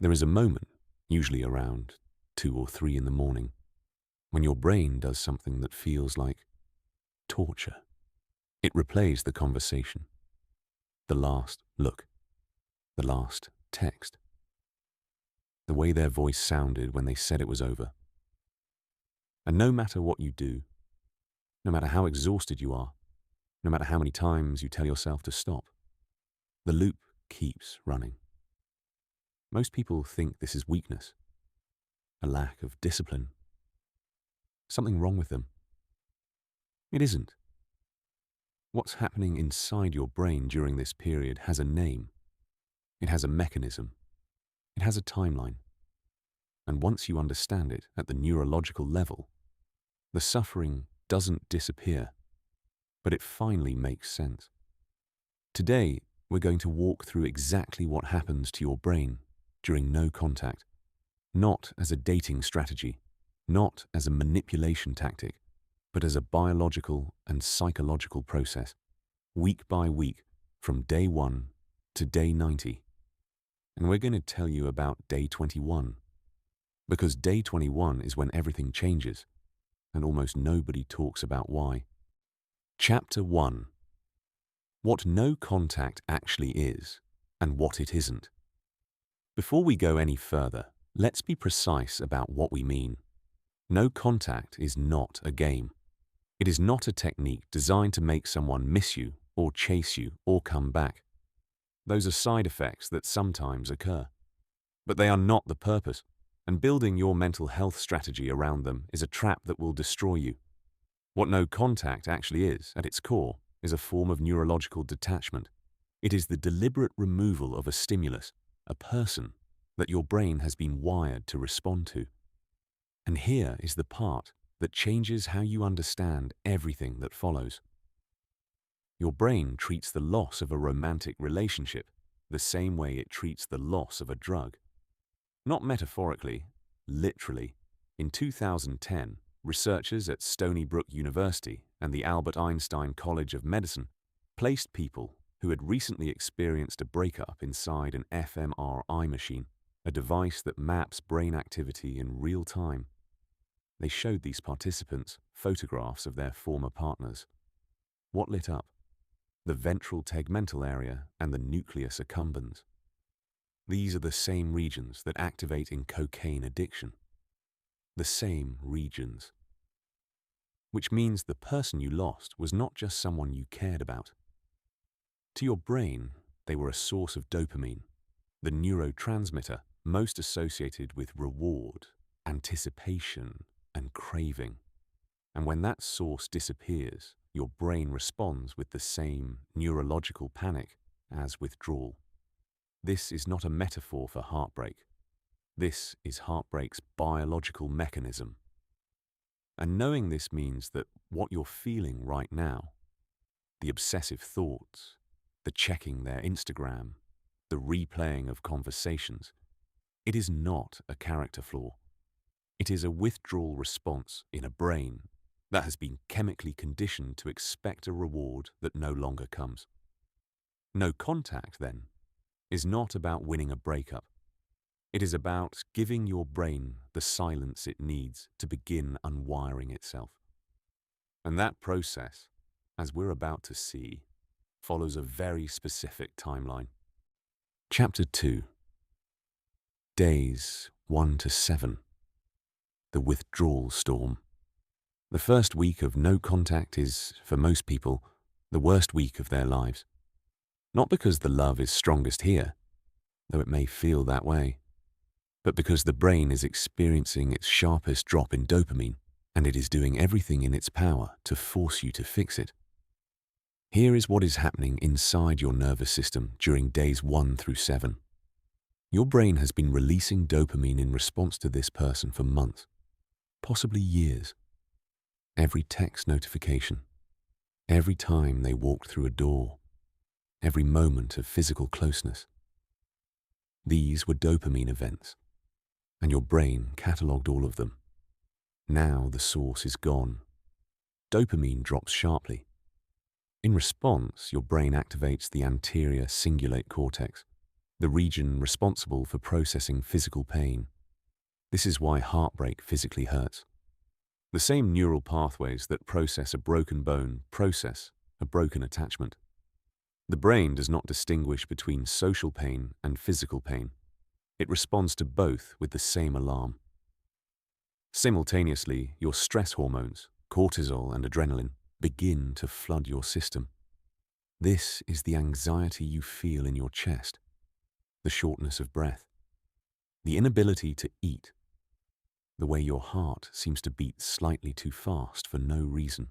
There is a moment, usually around 2 or 3 in the morning, when your brain does something that feels like torture. It replays the conversation, the last look, the last text, the way their voice sounded when they said it was over. And no matter what you do, no matter how exhausted you are, no matter how many times you tell yourself to stop, the loop keeps running. Most people think this is weakness, a lack of discipline, something wrong with them. It isn't. What's happening inside your brain during this period has a name. It has a mechanism. It has a timeline. And once you understand it at the neurological level, the suffering doesn't disappear, but it finally makes sense. Today, we're going to walk through exactly what happens to your brain during no contact, not as a dating strategy, not as a manipulation tactic, but as a biological and psychological process, week by week, from day 1 to day 90. And we're going to tell you about day 21, because day 21 is when everything changes, and almost nobody talks about why. Chapter 1. What no contact actually is, and what it isn't. Before we go any further, let's be precise about what we mean. No contact is not a game. It is not a technique designed to make someone miss you, or chase you, or come back. Those are side effects that sometimes occur. But they are not the purpose, and building your mental health strategy around them is a trap that will destroy you. What no contact actually is, at its core, is a form of neurological detachment. It is the deliberate removal of a stimulus, a person, that your brain has been wired to respond to. And here is the part that changes how you understand everything that follows. Your brain treats the loss of a romantic relationship the same way it treats the loss of a drug. Not metaphorically, literally. In 2010, researchers at Stony Brook University and the Albert Einstein College of Medicine placed people who had recently experienced a breakup inside an fMRI machine, a device that maps brain activity in real time. They showed these participants photographs of their former partners. What lit up? The ventral tegmental area and the nucleus accumbens. These are the same regions that activate in cocaine addiction. The same regions. Which means the person you lost was not just someone you cared about. To your brain, they were a source of dopamine, the neurotransmitter most associated with reward, anticipation, and craving. And when that source disappears, your brain responds with the same neurological panic as withdrawal. This is not a metaphor for heartbreak. This is heartbreak's biological mechanism. And knowing this means that what you're feeling right now, the obsessive thoughts, the checking their Instagram, the replaying of conversations, it is not a character flaw. It is a withdrawal response in a brain that has been chemically conditioned to expect a reward that no longer comes. No contact, then, is not about winning a breakup. It is about giving your brain the silence it needs to begin unwiring itself. And that process, as we're about to see, follows a very specific timeline. Chapter 2. Days 1 to 7. The withdrawal storm. The first week of no contact is, for most people, the worst week of their lives. Not because the love is strongest here, though it may feel that way, but because the brain is experiencing its sharpest drop in dopamine, and it is doing everything in its power to force you to fix it. Here is what is happening inside your nervous system during days 1 through 7. Your brain has been releasing dopamine in response to this person for months, possibly years. Every text notification, every time they walked through a door, every moment of physical closeness. These were dopamine events, and your brain catalogued all of them. Now the source is gone. Dopamine drops sharply. In response, your brain activates the anterior cingulate cortex, the region responsible for processing physical pain. This is why heartbreak physically hurts. The same neural pathways that process a broken bone process a broken attachment. The brain does not distinguish between social pain and physical pain. It responds to both with the same alarm. Simultaneously, your stress hormones, cortisol and adrenaline, begin to flood your system. This is the anxiety you feel in your chest, the shortness of breath, the inability to eat, the way your heart seems to beat slightly too fast for no reason.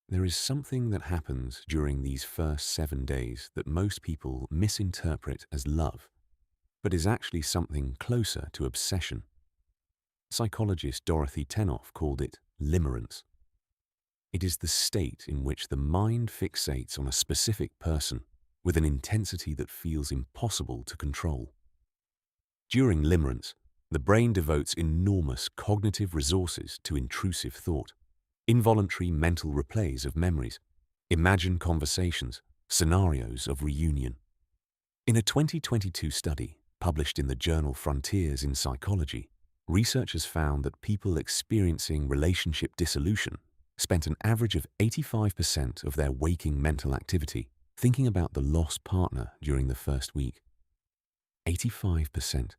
There is something that happens during these first 7 days that most people misinterpret as love, but is actually something closer to obsession. Psychologist Dorothy Tenoff called it limerence. It is the state in which the mind fixates on a specific person with an intensity that feels impossible to control. During limerence, the brain devotes enormous cognitive resources to intrusive thought, involuntary mental replays of memories, imagined conversations, scenarios of reunion. In a 2022 study published in the journal Frontiers in Psychology, researchers found that people experiencing relationship dissolution spent an average of 85% of their waking mental activity thinking about the lost partner during the first week. 85%.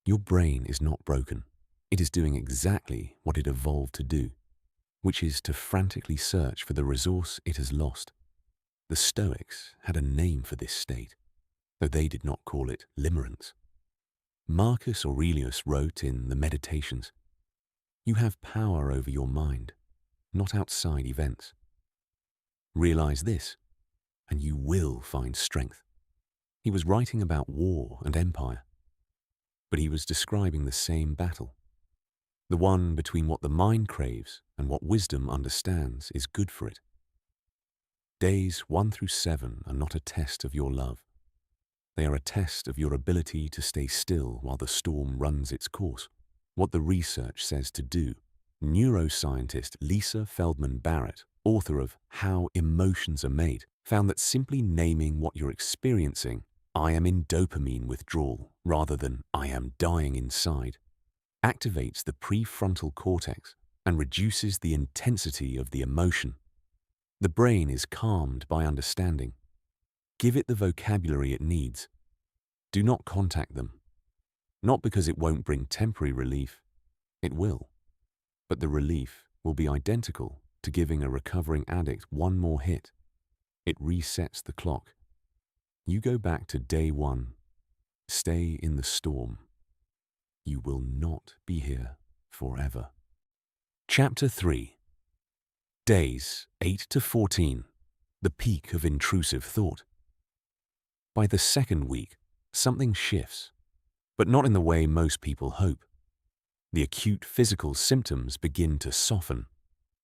Your brain is not broken. It is doing exactly what it evolved to do, which is to frantically search for the resource it has lost. The Stoics had a name for this state, though they did not call it limerence. Marcus Aurelius wrote in the Meditations, "You have power over your mind, not outside events. Realize this, and you will find strength." He was writing about war and empire, but he was describing the same battle. The one between what the mind craves and what wisdom understands is good for it. Days 1 through 7 are not a test of your love. They are a test of your ability to stay still while the storm runs its course. What the research says to do. Neuroscientist Lisa Feldman Barrett, author of How Emotions Are Made, found that simply naming what you're experiencing, "I am in dopamine withdrawal," rather than "I am dying inside," activates the prefrontal cortex and reduces the intensity of the emotion. The brain is calmed by understanding. Give it the vocabulary it needs. Do not contact them. Not because it won't bring temporary relief. It will. But the relief will be identical to giving a recovering addict one more hit. It resets the clock. You go back to day 1. Stay in the storm. You will not be here forever. Chapter 3. Days 8 to 14. The peak of intrusive thought. By the second week, something shifts, but not in the way most people hope. The acute physical symptoms begin to soften.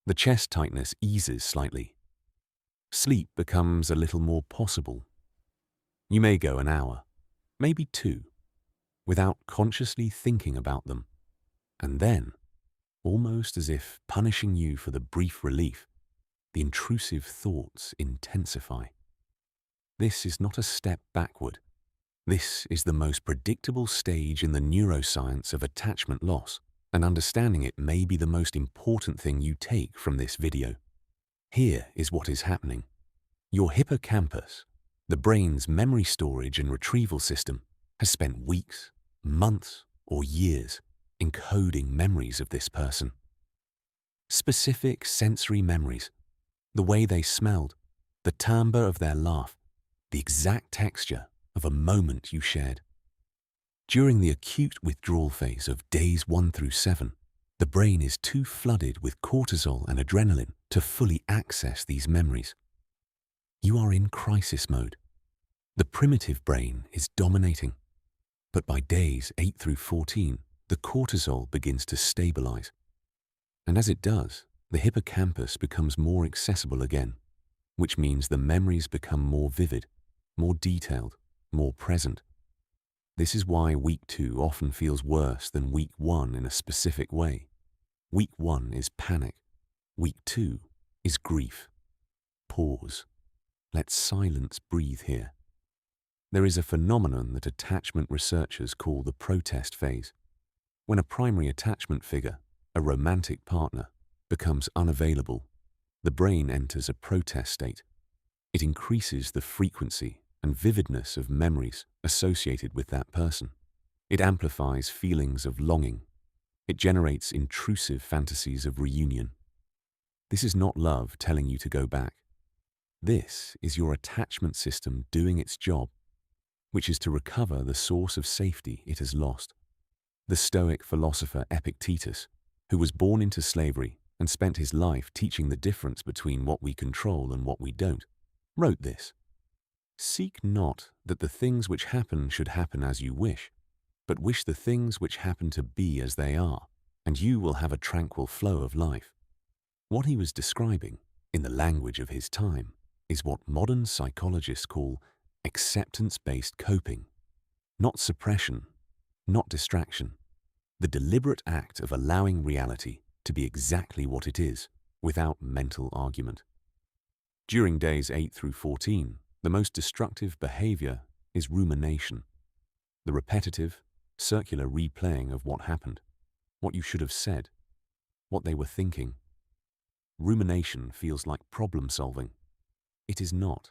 The chest tightness eases slightly. Sleep becomes a little more possible. You may go an hour, maybe 2, without consciously thinking about them. And then, almost as if punishing you for the brief relief, the intrusive thoughts intensify. This is not a step backward. This is the most predictable stage in the neuroscience of attachment loss, and understanding it may be the most important thing you take from this video. Here is what is happening. Your hippocampus, the brain's memory storage and retrieval system, has spent weeks, months, or years encoding memories of this person. Specific sensory memories, the way they smelled, the timbre of their laugh, the exact texture of a moment you shared. During the acute withdrawal phase of days 1 through 7, the brain is too flooded with cortisol and adrenaline to fully access these memories. You are in crisis mode. The primitive brain is dominating. But by days 8 through 14, the cortisol begins to stabilize. And as it does, the hippocampus becomes more accessible again, which means the memories become more vivid, more detailed, more present. This is why week 2 often feels worse than week 1 in a specific way. Week 1 is panic. Week 2 is grief. Pause. Let silence breathe here. There is a phenomenon that attachment researchers call the protest phase. When a primary attachment figure, a romantic partner, becomes unavailable, the brain enters a protest state. It increases the frequency and vividness of memories associated with that person. It amplifies feelings of longing. It generates intrusive fantasies of reunion. This is not love telling you to go back. This is your attachment system doing its job, which is to recover the source of safety it has lost. The Stoic philosopher Epictetus, who was born into slavery and spent his life teaching the difference between what we control and what we don't, wrote this: "Seek not that the things which happen should happen as you wish, but wish the things which happen to be as they are, and you will have a tranquil flow of life." What he was describing, in the language of his time, is what modern psychologists call acceptance-based coping. Not suppression, not distraction. The deliberate act of allowing reality to be exactly what it is, without mental argument. During days 8 through 14, the most destructive behavior is rumination. The repetitive, circular replaying of what happened, what you should have said, what they were thinking. Rumination feels like problem solving. It is not.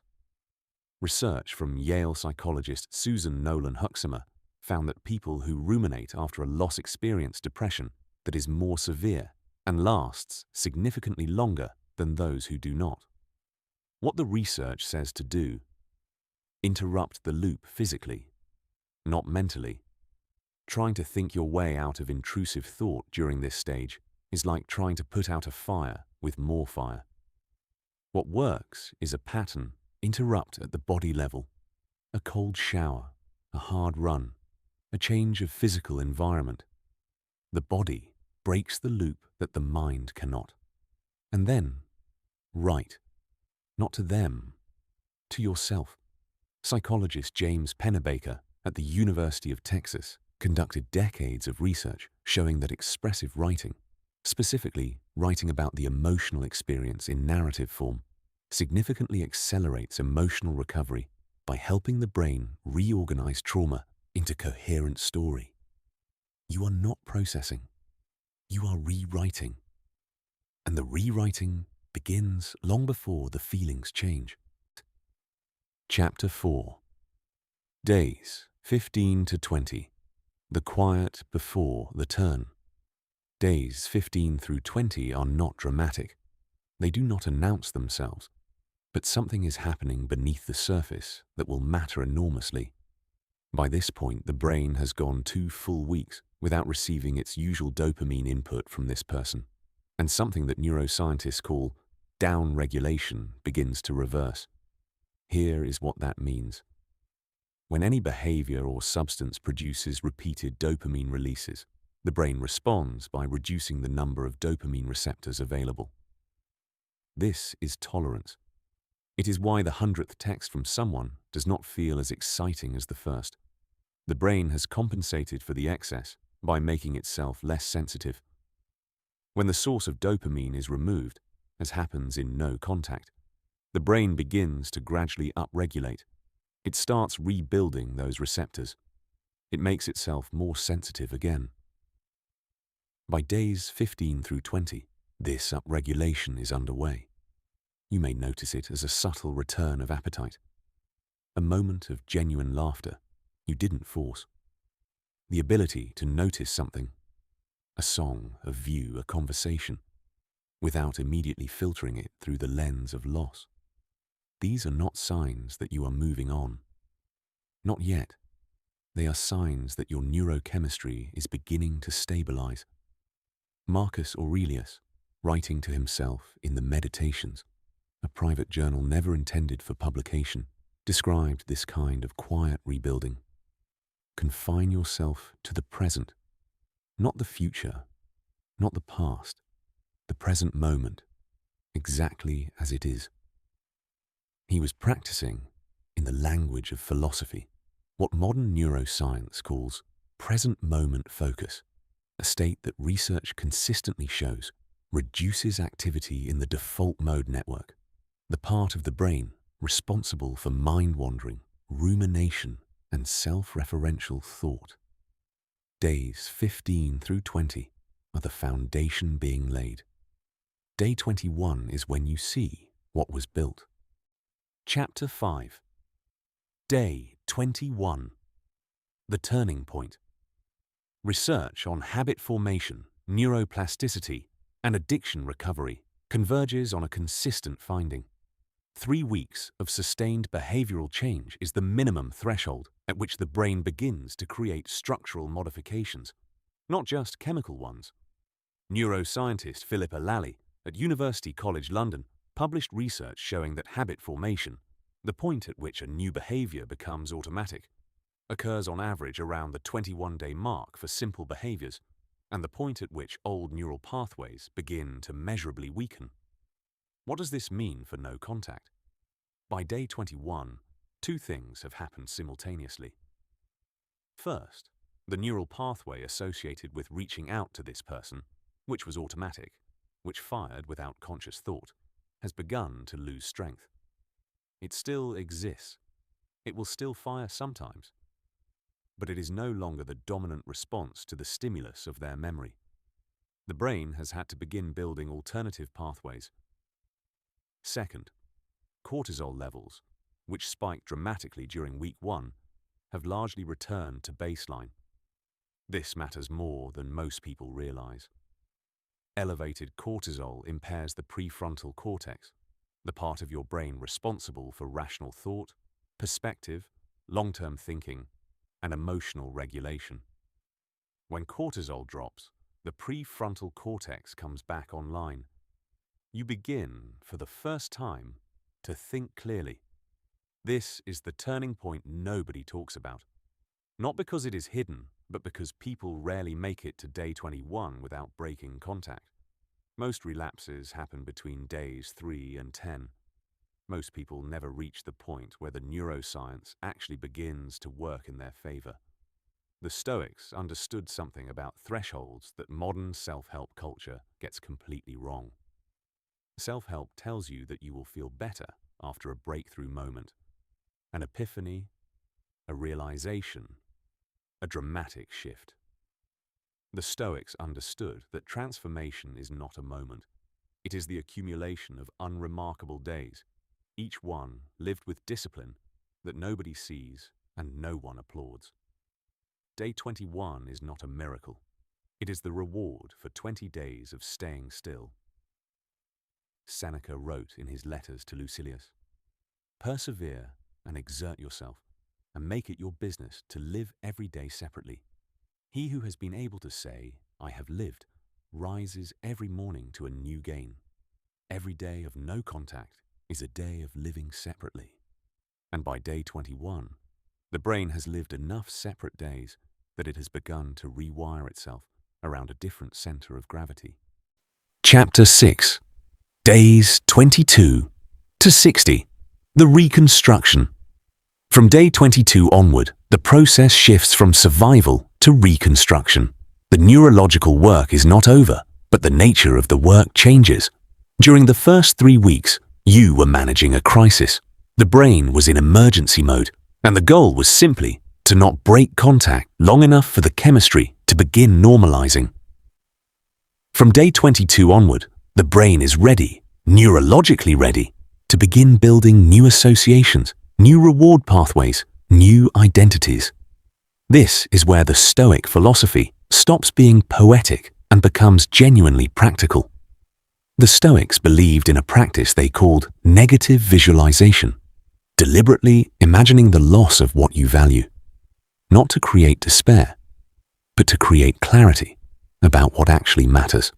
Research from Yale psychologist Susan Nolan Huxamer found that people who ruminate after a loss experience depression that is more severe and lasts significantly longer than those who do not. What the research says to do: interrupt the loop physically, not mentally. Trying to think your way out of intrusive thought during this stage is like trying to put out a fire with more fire. What works is a pattern: interrupt at the body level, a cold shower, a hard run, a change of physical environment. The body breaks the loop that the mind cannot. And then, write, not to them, to yourself. Psychologist James Pennebaker at the University of Texas conducted decades of research showing that expressive writing, specifically writing about the emotional experience in narrative form, significantly accelerates emotional recovery by helping the brain reorganize trauma into coherent story. You are not processing. You are rewriting. And the rewriting begins long before the feelings change. Chapter 4. Days 15 to 20. The quiet before the turn. Days 15 through 20 are not dramatic. They do not announce themselves, but something is happening beneath the surface that will matter enormously. By this point, the brain has gone 2 full weeks without receiving its usual dopamine input from this person, and something that neuroscientists call down-regulation begins to reverse. Here is what that means. When any behavior or substance produces repeated dopamine releases, the brain responds by reducing the number of dopamine receptors available. This is tolerance. It is why the 100th text from someone does not feel as exciting as the first. The brain has compensated for the excess by making itself less sensitive. When the source of dopamine is removed, as happens in no contact, the brain begins to gradually upregulate. It starts rebuilding those receptors. It makes itself more sensitive again. By days 15 through 20, this upregulation is underway. You may notice it as a subtle return of appetite, a moment of genuine laughter you didn't force, the ability to notice something, a song, a view, a conversation, without immediately filtering it through the lens of loss. These are not signs that you are moving on. Not yet. They are signs that your neurochemistry is beginning to stabilize. Marcus Aurelius, writing to himself in the Meditations, a private journal never intended for publication, described this kind of quiet rebuilding. Confine yourself to the present, not the future, not the past, the present moment, exactly as it is. He was practicing, in the language of philosophy, what modern neuroscience calls present moment focus, a state that research consistently shows reduces activity in the default mode network, the part of the brain responsible for mind wandering rumination, and self-referential thought. Days 15 through 20 are the foundation being laid. Day 21 is when you see what was built. Chapter 5. Day 21. The turning point. Research on habit formation, neuroplasticity, and addiction recovery converges on a consistent finding. 3 weeks of sustained behavioral change is the minimum threshold at which the brain begins to create structural modifications, not just chemical ones. Neuroscientist Philippa Lally at University College London published research showing that habit formation, the point at which a new behavior becomes automatic, occurs on average around the 21-day mark for simple behaviors, and the point at which old neural pathways begin to measurably weaken. What does this mean for no contact? By day 21, 2 things have happened simultaneously. First, the neural pathway associated with reaching out to this person, which was automatic, which fired without conscious thought, has begun to lose strength. It still exists. It will still fire sometimes. But it is no longer the dominant response to the stimulus of their memory. The brain has had to begin building alternative pathways. Second, cortisol levels, which spiked dramatically during week 1, have largely returned to baseline. This matters more than most people realize. Elevated cortisol impairs the prefrontal cortex, the part of your brain responsible for rational thought, perspective, long-term thinking, and emotional regulation. When cortisol drops, the prefrontal cortex comes back online. You begin, for the first time, to think clearly. This is the turning point nobody talks about. Not because it is hidden, but because people rarely make it to day 21 without breaking contact. Most relapses happen between days 3 and 10. Most people never reach the point where the neuroscience actually begins to work in their favor. The Stoics understood something about thresholds that modern self-help culture gets completely wrong. Self-help tells you that you will feel better after a breakthrough moment, an epiphany, a realization, a dramatic shift. The Stoics understood that transformation is not a moment. It is the accumulation of unremarkable days, each one lived with discipline that nobody sees and no one applauds. Day 21 is not a miracle. It is the reward for 20 days of staying still. Seneca wrote in his letters to Lucilius, "Persevere and exert yourself, and make it your business to live every day separately. He who has been able to say, 'I have lived,' rises every morning to a new gain. Every day of no contact is a day of living separately." And by day 21, the brain has lived enough separate days that it has begun to rewire itself around a different center of gravity. Chapter 6. Days 22 to 60. The reconstruction. From day 22 onward, the process shifts from survival to reconstruction. The neurological work is not over, but the nature of the work changes. During the first 3 weeks, you were managing a crisis. The brain was in emergency mode, and the goal was simply to not break contact long enough for the chemistry to begin normalizing. From day 22 onward, the brain is ready, neurologically ready, to begin building new associations, new reward pathways, new identities. This is where the Stoic philosophy stops being poetic and becomes genuinely practical. The Stoics believed in a practice they called negative visualization, deliberately imagining the loss of what you value, not to create despair, but to create clarity about what actually matters.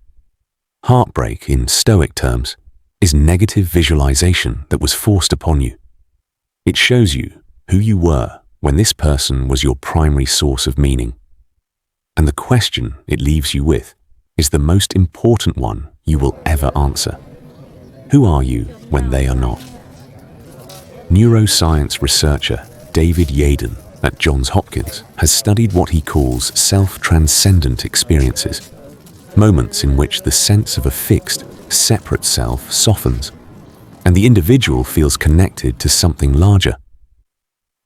Heartbreak, in Stoic terms, is negative visualization that was forced upon you. It shows you who you were when this person was your primary source of meaning. And the question it leaves you with is the most important one you will ever answer. Who are you when they are not? Neuroscience researcher David Yaden at Johns Hopkins has studied what he calls self-transcendent experiences, moments in which the sense of a fixed, separate self softens, and the individual feels connected to something larger.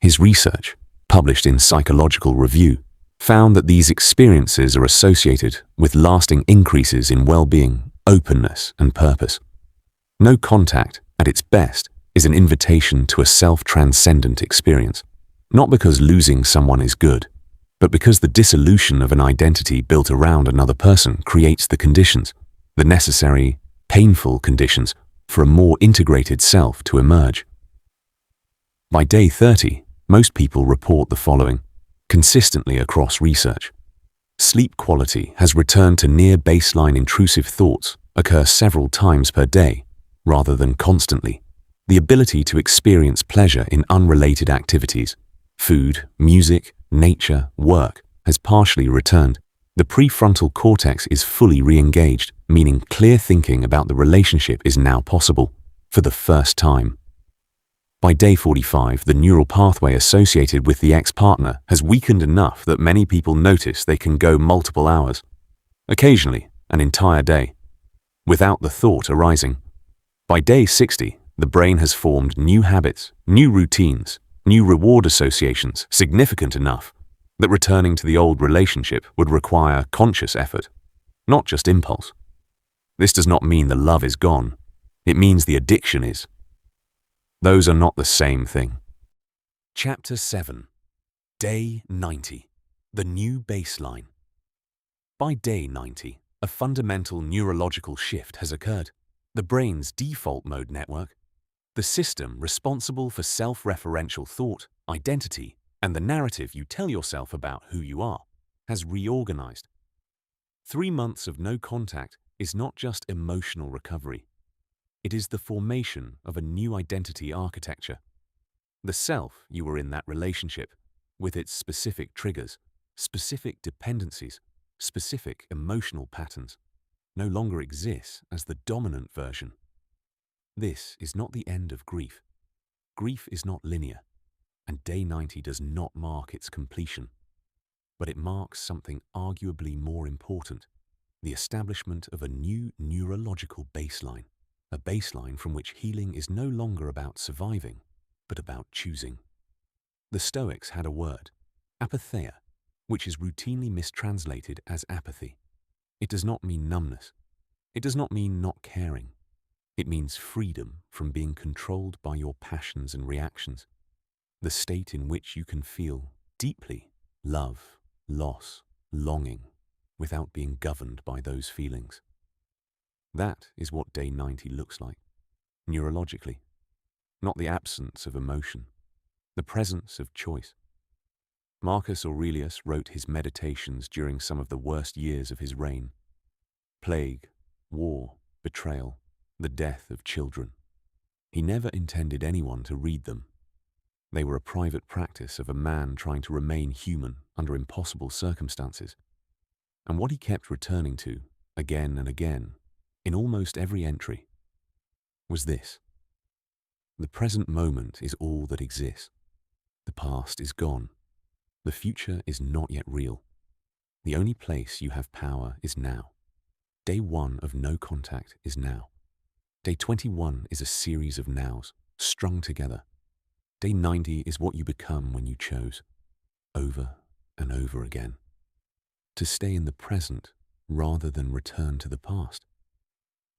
His research, published in Psychological Review, found that these experiences are associated with lasting increases in well-being, openness, and purpose. No contact, at its best, is an invitation to a self-transcendent experience, not because losing someone is good, but because the dissolution of an identity built around another person creates the conditions, the necessary, painful conditions, for a more integrated self to emerge. By day 30, most people report the following, consistently across research. Sleep quality has returned to near baseline. Intrusive thoughts occur several times per day, rather than constantly. The ability to experience pleasure in unrelated activities, food, music, nature, work, has partially returned. The prefrontal cortex is fully re-engaged, meaning clear thinking about the relationship is now possible, for the first time. By day 45, the neural pathway associated with the ex-partner has weakened enough that many people notice they can go multiple hours, occasionally an entire day, without the thought arising. By day 60, the brain has formed new habits, new routines, new reward associations significant enough that returning to the old relationship would require conscious effort, not just impulse. This does not mean the love is gone. It means the addiction is. Those are not the same thing. Chapter 7. Day 90. The New Baseline. By day 90, a fundamental neurological shift has occurred. The brain's default mode network, the system responsible for self-referential thought, identity, and the narrative you tell yourself about who you are, has reorganized. 3 months of no contact is not just emotional recovery. It is the formation of a new identity architecture. The self you were in that relationship, with its specific triggers, specific dependencies, specific emotional patterns, no longer exists as the dominant version. This is not the end of grief. Grief is not linear, and day 90 does not mark its completion. But it marks something arguably more important, the establishment of a new neurological baseline. A baseline from which healing is no longer about surviving, but about choosing. The Stoics had a word, apatheia, which is routinely mistranslated as apathy. It does not mean numbness. It does not mean not caring. It means freedom from being controlled by your passions and reactions, the state in which you can feel deeply love, loss, longing, without being governed by those feelings. That is what day 90 looks like, neurologically. Not the absence of emotion, the presence of choice. Marcus Aurelius wrote his meditations during some of the worst years of his reign. Plague, war, betrayal, the death of children. He never intended anyone to read them. They were a private practice of a man trying to remain human under impossible circumstances. And what he kept returning to, again and again, in almost every entry, was this. The present moment is all that exists. The past is gone. The future is not yet real. The only place you have power is now. Day 1 of no contact is now. Day 21 is a series of nows, strung together. Day 90 is what you become when you chose, over and over again, to stay in the present rather than return to the past.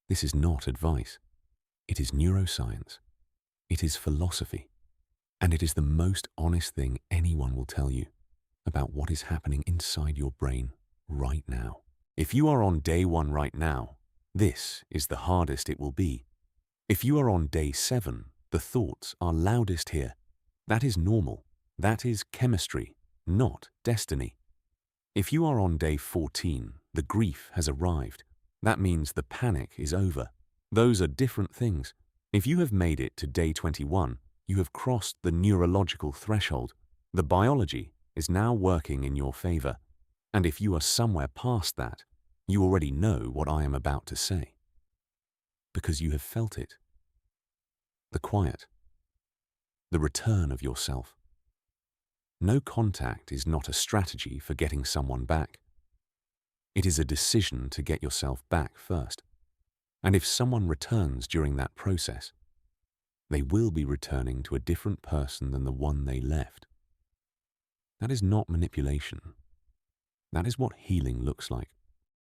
This is not advice. It is neuroscience. It is philosophy. And it is the most honest thing anyone will tell you about what is happening inside your brain right now. If you are on day 1 right now, this is the hardest it will be. If you are on day 7, the thoughts are loudest here. That is normal. That is chemistry, not destiny. If you are on day 14, the grief has arrived. That means the panic is over. Those are different things. If you have made it to day 21, you have crossed the neurological threshold. The biology is now working in your favor. And if you are somewhere past that, you already know what I am about to say. Because you have felt it. The quiet. The return of yourself. No contact is not a strategy for getting someone back. It is a decision to get yourself back first. And if someone returns during that process, they will be returning to a different person than the one they left. That is not manipulation. That is what healing looks like.